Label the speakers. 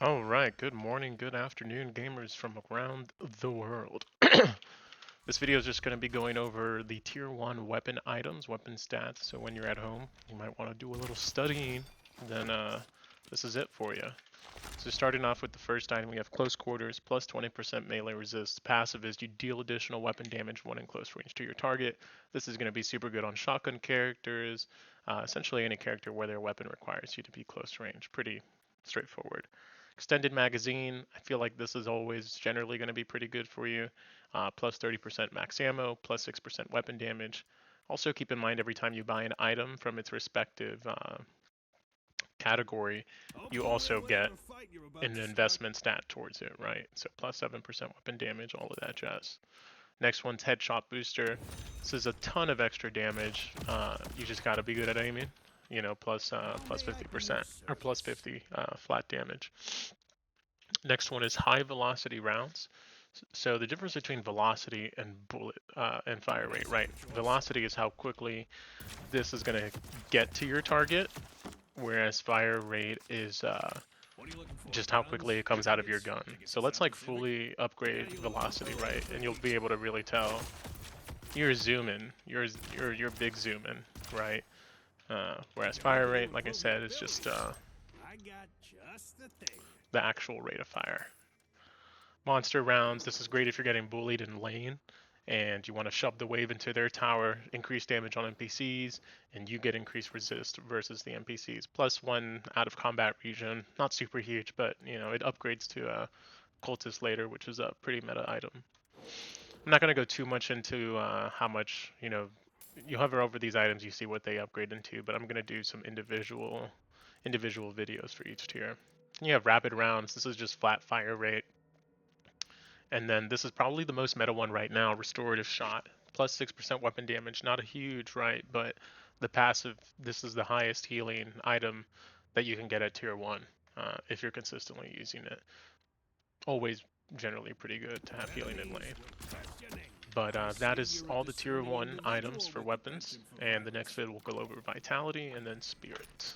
Speaker 1: All right, good morning, good afternoon, gamers from around the world. This video is just going to be going over the tier 1 weapon items, weapon stats. So when you're at home, you might want to do a little studying, then this is it for you. So starting off with the first item, we have close quarters, plus 20% melee resist. Passive is you deal additional weapon damage when in close range to your target. This is going to be super good on shotgun characters, essentially any character where their weapon requires you to be close range. Pretty straightforward. Extended magazine, I feel like this is always generally going to be pretty good for you. Plus 30% max ammo, plus 6% weapon damage. Also keep in mind every time you buy an item from its respective category, you also get an investment stat towards it, right? So plus 7% weapon damage, all of that jazz. Next one's headshot booster. This is a ton of extra damage. You just got to be good at aiming. You know, plus 50% or plus 50 flat damage. Next one is high velocity rounds. So the difference between velocity and bullet and fire rate, right? Velocity is how quickly this is going to get to your target, whereas fire rate is just how quickly it comes out of your gun. So let's like fully upgrade velocity, right? And you'll be able to really tell. You're zooming, you're big zooming, right? Whereas fire rate, like I said, is just the actual rate of fire. Monster rounds, this is great if you're getting bullied in lane and you want to shove the wave into their tower, increase damage on NPCs, and you get increased resist versus the NPCs. Plus 1 out of combat region, not super huge, but you know, it upgrades to cultist later, which is a pretty meta item. I'm not going to go too much into how much, you know, you hover over these items, you see what they upgrade into, but I'm going to do some individual videos for each tier. You have rapid rounds, this is just flat fire rate. And then this is probably the most meta one right now, restorative shot. Plus 6% weapon damage, not a huge, right? But the passive, this is the highest healing item that you can get at tier 1 if you're consistently using it. Always generally pretty good to have healing in lane. But that is all the tier 1 items for weapons, and the next vid will go over vitality and then spirit.